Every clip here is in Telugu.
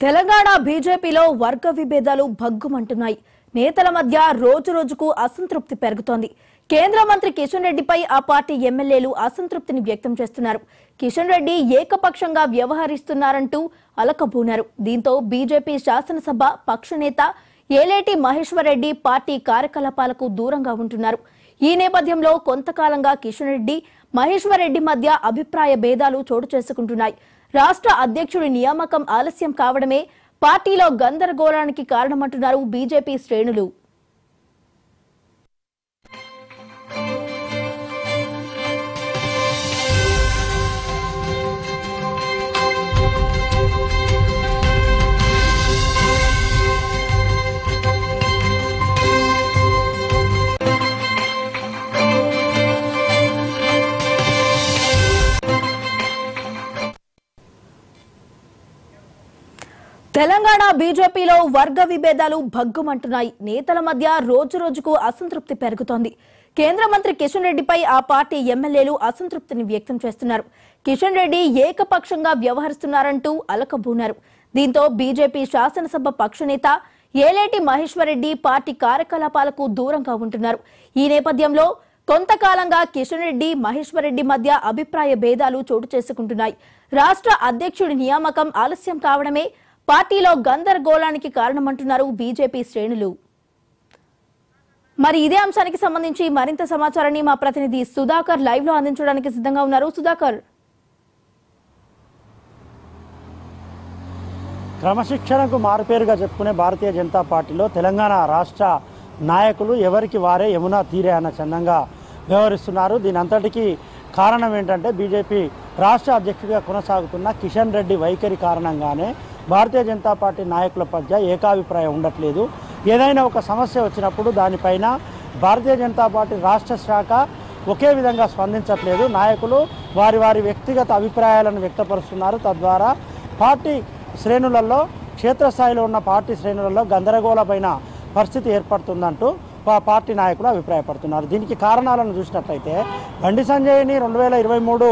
తెలంగాణ బీజేపీలో వర్గ విభేదాలు భగ్గుమంటున్నాయి. నేతల మధ్య రోజు రోజుకు అసంతృప్తి పెరుగుతోంది. కేంద్ర మంత్రి కిషన్ రెడ్డిపై ఆ పార్టీ ఎమ్మెల్యేలు అసంతృప్తిని వ్యక్తం చేస్తున్నారు. కిషన్ రెడ్డి ఏకపక్షంగా వ్యవహరిస్తున్నారంటూ అలకబూనారు. దీంతో బీజేపీ శాసనసభ పక్ష నేత ఏలేటి మహేశ్వర్ రెడ్డి పార్టీ కార్యకలాపాలకు దూరంగా ఉంటున్నారు. ఈ నేపథ్యంలో కొంతకాలంగా కిషన్ రెడ్డి మహేశ్వర్ రెడ్డి మధ్య అభిప్రాయ భేదాలు చోటు చేసుకుంటున్నాయి. రాష్ట్ర అధ్యక్షుడి నియామకం ఆలస్యం కావడమే పార్టీలో గందరగోళానికి కారణమంటున్నారు బీజేపీ శ్రేణులు. తెలంగాణ బీజేపీలో వర్గ విభేదాలు భగ్గుమంటున్నాయి. నేతల మధ్య రోజు రోజుకు అసంతృప్తి పెరుగుతోంది. కేంద్ర మంత్రి కిషన్ రెడ్డిపై ఆ పార్టీ ఎమ్మెల్యేలు అసంతృప్తిని వ్యక్తం చేస్తున్నారు. కిషన్ రెడ్డి ఏకపక్షంగా వ్యవహరిస్తున్నారంటూ అలకబూనారు. దీంతో బీజేపీ శాసనసభ పక్ష నేత ఏలేటి మహేశ్వర్ రెడ్డి పార్టీ కార్యకలాపాలకు దూరంగా ఉంటున్నారు. ఈ నేపథ్యంలో కొంతకాలంగా కిషన్ రెడ్డి మహేశ్వర్ రెడ్డి మధ్య అభిప్రాయ భేదాలు చోటు చేసుకుంటున్నాయి. రాష్ట్ర అధ్యక్షుడి నియామకం ఆలస్యం కావడమే పార్టీలో గందరగోళానికి కారణమంటున్నారు బీజేపీ శ్రేణులు. మరి ఇదే అంశానికి సంబంధించి మరింత సమాచారాన్ని మా ప్రతినిధి సుధాకర్ లైవ్ లో అందించడానికి సిద్ధంగా ఉన్నారు. సుధాకర్, క్రమశిక్షణకు మారుపేరుగా చెప్పుకునే భారతీయ జనతా పార్టీలో తెలంగాణ రాష్ట్ర నాయకులు ఎవరికి వారే యమునా తీరే అన్న చందంగా వ్యవహరిస్తున్నారు. దీని అంతటికీ కారణం ఏంటంటే బీజేపీ రాష్ట్ర అధ్యక్షుడిగా కొనసాగుతున్న కిషన్ రెడ్డి వైఖరి కారణంగానే భారతీయ జనతా పార్టీ నాయకుల మధ్య ఏకాభిప్రాయం ఉండట్లేదు. ఏదైనా ఒక సమస్య వచ్చినప్పుడు దానిపైన భారతీయ జనతా పార్టీ రాష్ట్ర శాఖ ఒకే విధంగా స్పందించట్లేదు. నాయకులు వారి వారి వ్యక్తిగత అభిప్రాయాలను వ్యక్తపరుస్తున్నారు. తద్వారా పార్టీ శ్రేణులలో, క్షేత్రస్థాయిలో ఉన్న పార్టీ శ్రేణులలో గందరగోళమైన పరిస్థితి ఏర్పడుతుందంటూ పార్టీ నాయకులు అభిప్రాయపడుతున్నారు. దీనికి కారణాలను చూసినట్లయితే బండి సంజయ్ని 2023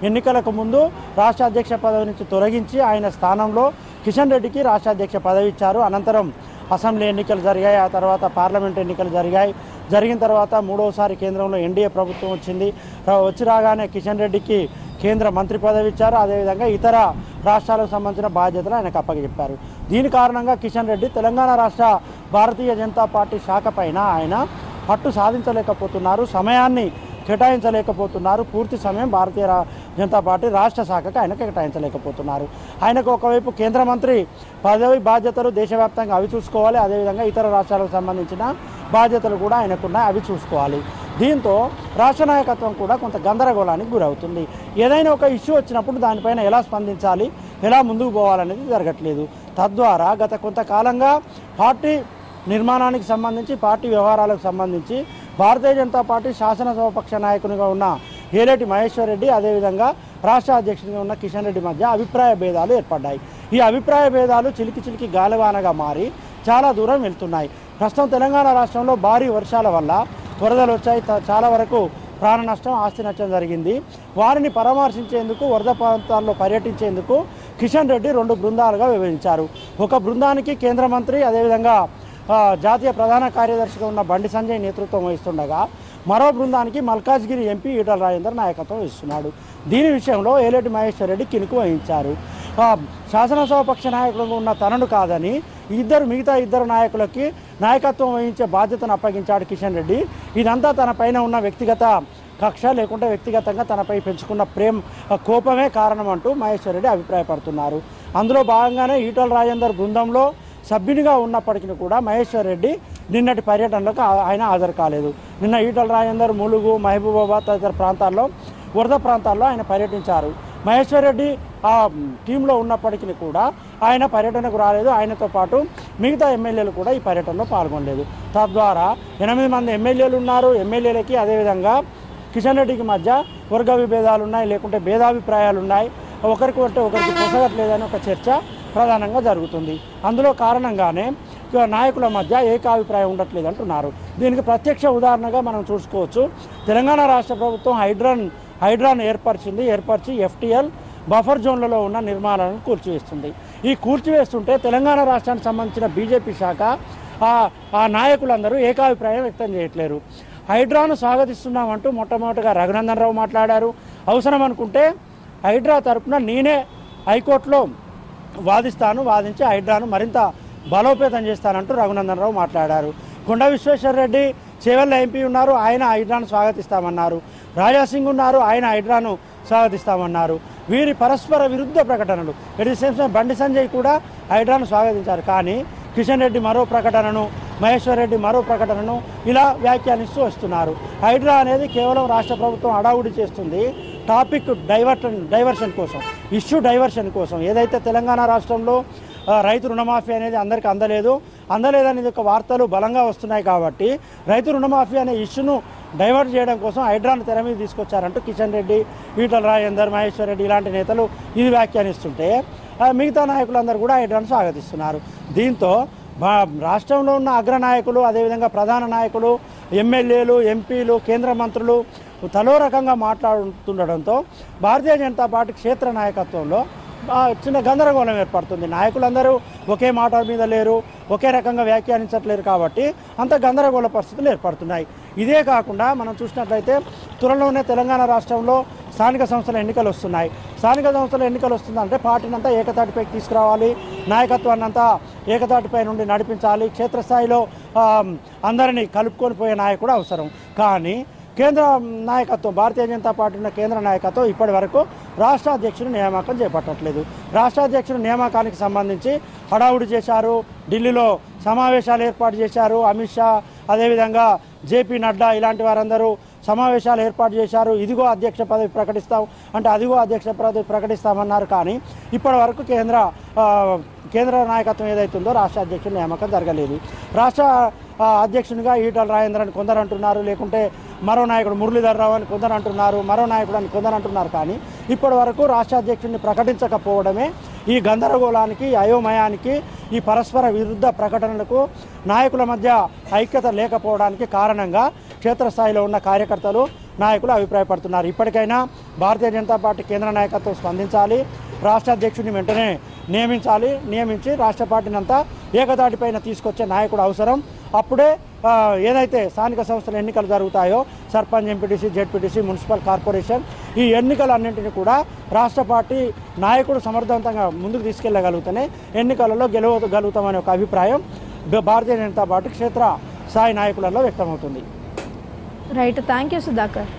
ఎన్నికలకు ముందు రాష్ట్ర అధ్యక్ష పదవి నుంచి తొలగించి ఆయన స్థానంలో కిషన్ రెడ్డికి రాష్ట్ర అధ్యక్ష పదవి ఇచ్చారు. అనంతరం అసెంబ్లీ ఎన్నికలు జరిగాయి, ఆ తర్వాత పార్లమెంట్ ఎన్నికలు జరిగిన తర్వాత మూడవసారి కేంద్రంలో ఎన్డీఏ ప్రభుత్వం వచ్చి రాగానే కిషన్ రెడ్డికి కేంద్ర మంత్రి పదవి ఇచ్చారు. అదేవిధంగా ఇతర రాష్ట్రాలకు సంబంధించిన బాధ్యతలు ఆయనకు అప్పగిచ్చారు. దీని కారణంగా కిషన్ రెడ్డి తెలంగాణ రాష్ట్ర భారతీయ జనతా పార్టీ శాఖ పైన ఆయన పట్టు సాధించలేకపోతున్నారు, సమయాన్ని కేటాయించలేకపోతున్నారు. పూర్తి సమయం భారతీయ జనతా పార్టీ రాష్ట్ర శాఖకు ఆయనకు కేటాయించలేకపోతున్నారు. ఆయనకు ఒకవైపు కేంద్ర మంత్రి పదవి బాధ్యతలు దేశవ్యాప్తంగా అవి చూసుకోవాలి, అదేవిధంగా ఇతర రాష్ట్రాలకు సంబంధించిన బాధ్యతలు కూడా ఆయనకున్నాయి, అవి చూసుకోవాలి. దీంతో రాష్ట్ర నాయకత్వం కూడా కొంత గందరగోళానికి గురవుతుంది. ఏదైనా ఒక ఇష్యూ వచ్చినప్పుడు దానిపైన ఎలా స్పందించాలి, ఎలా ముందుకు పోవాలనేది జరగట్లేదు. తద్వారా గత కొంతకాలంగా పార్టీ నిర్మాణానికి సంబంధించి, పార్టీ వ్యవహారాలకు సంబంధించి భారతీయ జనతా పార్టీ శాసనసభ పక్ష నాయకునిగా ఉన్న ఏలేటి మహేశ్వర్ రెడ్డి, అదేవిధంగా రాష్ట్ర అధ్యక్షుడిగా ఉన్న కిషన్ రెడ్డి మధ్య అభిప్రాయ భేదాలు ఏర్పడ్డాయి. ఈ అభిప్రాయ భేదాలు చిలికి గాలివానగా మారి చాలా దూరం వెళ్తున్నాయి. ప్రస్తుతం తెలంగాణ రాష్ట్రంలో భారీ వర్షాల వల్ల వరదలు వచ్చాయి. చాలా వరకు ప్రాణ నష్టం, ఆస్తి నష్టం జరిగింది. వారిని పరామర్శించేందుకు, వరద ప్రాంతాల్లో పర్యటించేందుకు కిషన్ రెడ్డి 2 బృందాలుగా విభజించారు. ఒక బృందానికి కేంద్ర మంత్రి, అదేవిధంగా జాతీయ ప్రధాన కార్యదర్శిగా ఉన్న బండి సంజయ్ నేతృత్వం వహిస్తుండగా మరో బృందానికి మల్కాజ్గిరి ఎంపీ ఈటల రాజేందర్ నాయకత్వం వహిస్తున్నాడు. దీని విషయంలో ఏలేటి మహేశ్వర్ రెడ్డి కినుకు వహించారు. శాసనసభ పక్ష నాయకులుగా ఉన్న తనను కాదని మిగతా ఇద్దరు నాయకులకి నాయకత్వం వహించే బాధ్యతను అప్పగించాడు కిషన్ రెడ్డి. ఇదంతా తన పైన ఉన్న వ్యక్తిగత కక్ష, లేకుంటే వ్యక్తిగతంగా తనపై పెంచుకున్న కోపమే కారణం అంటూ మహేశ్వర్ రెడ్డి అభిప్రాయపడుతున్నారు. అందులో భాగంగానే ఈటల రాజేందర్ బృందంలో సభ్యునిగా ఉన్నప్పటికీ కూడా మహేశ్వర్ రెడ్డి నిన్నటి పర్యటనలకు ఆయన హాజరు కాలేదు. నిన్న ఈటల రాజేందర్ ములుగు, మహబూబాబాద్ తదితర ప్రాంతాల్లో, వరద ప్రాంతాల్లో ఆయన పర్యటించారు. మహేశ్వర్ రెడ్డి ఆ టీంలో ఉన్నప్పటికీ కూడా ఆయన పర్యటనకు రాలేదు. ఆయనతో పాటు మిగతా ఎమ్మెల్యేలు కూడా ఈ పర్యటనలో పాల్గొనలేదు. తద్వారా 8 మంది ఎమ్మెల్యేలు ఉన్నారు. ఎమ్మెల్యేలకి అదేవిధంగా కిషన్ రెడ్డికి మధ్య వర్గ విభేదాలు ఉన్నాయి, లేకుంటే భేదాభిప్రాయాలు ఉన్నాయి. ఒకరికి పొసగట్లేదని ఒక చర్చ ప్రధానంగా జరుగుతుంది. అందులో కారణంగానే నాయకుల మధ్య ఏకాభిప్రాయం ఉండట్లేదు అంటున్నారు. దీనికి ప్రత్యక్ష ఉదాహరణగా మనం చూసుకోవచ్చు. తెలంగాణ రాష్ట్ర ప్రభుత్వం హైడ్రాన్ ఏర్పరిచి ఎఫ్టీఎల్ బఫర్ జోన్లలో ఉన్న నిర్మాణాలను కూల్చివేస్తుంది. ఈ కూల్చివేస్తుంటే తెలంగాణ రాష్ట్రానికి సంబంధించిన బీజేపీ శాఖ ఆ నాయకులందరూ ఏకాభిప్రాయం వ్యక్తం చేయట్లేరు. హైడ్రాను స్వాగతిస్తున్నామంటూ మొట్టమొదటిగా రఘునందన్ రావు మాట్లాడారు. అవసరం అనుకుంటే హైడ్రా తరపున నేనే హైకోర్టులో వాదించి హైడ్రాను మరింత బలోపేతం చేస్తానంటూ రఘునందన్ రావు మాట్లాడారు. కొండ విశ్వేశ్వరరెడ్డి చేవెళ్ళ ఎంపీ ఉన్నారు, ఆయన హైడ్రాను స్వాగతిస్తామన్నారు. రాజాసింగ్ ఉన్నారు, ఆయన హైడ్రాను స్వాగతిస్తామన్నారు. వీరి పరస్పర విరుద్ధ ప్రకటనలు. At the same time Bandi Sanjay కూడా హైడ్రాను స్వాగతించారు. కానీ కిషన్ రెడ్డి మరో ప్రకటనను, మహేశ్వర్ రెడ్డి మరో ప్రకటనను ఇలా వ్యాఖ్యానిస్తూ వస్తున్నారు. హైడ్రా అనేది కేవలం రాష్ట్ర ప్రభుత్వం హడావుడి చేస్తుంది, టాపిక్ డైవర్షన్ కోసం, ఇష్యూ డైవర్షన్ కోసం. ఏదైతే తెలంగాణ రాష్ట్రంలో రైతు రుణమాఫీ అనేది అందరికీ అందలేదనేది ఒక వార్తలు బలంగా వస్తున్నాయి కాబట్టి రైతు రుణమాఫీ అనే ఇష్యూను డైవర్ట్ చేయడం కోసం హైడ్రాను తెర మీద తీసుకొచ్చారంటూ కిషన్ రెడ్డి, ఈటల రాజేందర్, మహేశ్వర్ రెడ్డి ఇలాంటి నేతలు ఇది వ్యాఖ్యానిస్తుంటే మిగతా నాయకులందరూ కూడా హైడ్రాను స్వాగతిస్తున్నారు. దీంతో రాష్ట్రంలో ఉన్న అగ్రనాయకులు, అదేవిధంగా ప్రధాన నాయకులు, ఎమ్మెల్యేలు, ఎంపీలు, కేంద్ర మంత్రులు తలో రకంగా మాట్లాడుతుండడంతో భారతీయ జనతా పార్టీ క్షేత్ర నాయకత్వంలో చిన్న గందరగోళం ఏర్పడుతుంది. నాయకులందరూ ఒకే మాట మీద లేరు, ఒకే రకంగా వ్యాఖ్యానించట్లేరు కాబట్టి అంత గందరగోళ పరిస్థితులు ఏర్పడుతున్నాయి. ఇదే కాకుండా మనం చూసినట్లయితే త్వరలోనే తెలంగాణ రాష్ట్రంలో స్థానిక సంస్థల ఎన్నికలు వస్తున్నాయి. స్థానిక సంస్థల ఎన్నికలు వస్తుందంటే పార్టీని అంతా ఏకతాటిపైకి తీసుకురావాలి, నాయకత్వాన్ని అంతా ఏకతాటిపై నుండి నడిపించాలి, క్షేత్రస్థాయిలో అందరినీ కలుపుకొని పోయే నాయకుడు అవసరం. కానీ కేంద్ర నాయకత్వం, భారతీయ జనతా పార్టీ ఉన్న కేంద్ర నాయకత్వం ఇప్పటి వరకు రాష్ట్ర అధ్యక్షుని నియామకం చేపట్టట్లేదు. రాష్ట్ర అధ్యక్షుని నియామకానికి సంబంధించి హడావుడి చేశారు, ఢిల్లీలో సమావేశాలు ఏర్పాటు చేశారు. అమిత్ షా, అదేవిధంగా జేపీ నడ్డా ఇలాంటి వారందరూ సమావేశాలు ఏర్పాటు చేశారు. ఇదిగో అధ్యక్ష పదవి ప్రకటిస్తాం అంటే అదిగో అధ్యక్ష పదవి ప్రకటిస్తామన్నారు. కానీ ఇప్పటి వరకు కేంద్ర నాయకత్వం ఏదైతుందో రాష్ట్ర అధ్యక్షుని నియామకం జరగలేదు. రాష్ట్ర అధ్యక్షునిగా ఈటల రాజేందర్ అని కొందరు అంటున్నారు, లేకుంటే మరో నాయకుడు మురళీధర్ రావు అని కొందరు అంటున్నారు, మరో నాయకుడు అని కొందరు అంటున్నారు. కానీ ఇప్పటి వరకు రాష్ట్ర అధ్యక్షుడిని ప్రకటించకపోవడమే ఈ గందరగోళానికి, అయోమయానికి, ఈ పరస్పర విరుద్ధ ప్రకటనలకు, నాయకుల మధ్య ఐక్యత లేకపోవడానికి కారణంగా క్షేత్రస్థాయిలో ఉన్న కార్యకర్తలు, నాయకులు అభిప్రాయపడుతున్నారు. ఇప్పటికైనా భారతీయ జనతా పార్టీ కేంద్ర నాయకత్వం స్పందించాలి, రాష్ట్ర అధ్యక్షుడిని వెంటనే నియమించి రాష్ట్ర పార్టీని అంతా ఏకతాటిపైన తీసుకొచ్చే నాయకుడు అవసరం. అప్పుడే ఏదైతే స్థానిక సంస్థల ఎన్నికలు జరుగుతాయో, sarpanch, MPTC, ZPTC, municipal corporation, ఈ ఎన్నికలన్నింటినీ కూడా రాష్ట్ర పార్టీ నాయకుడు సమర్థవంతంగా ముందుకు తీసుకెళ్లగలుగుతూనే ఎన్నికలలో గెలవగలుగుతామనే ఒక అభిప్రాయం భారతీయ జనతా పార్టీ క్షేత్ర స్థాయి నాయకులలో వ్యక్తమవుతుంది. Right, thank you Sudhakar.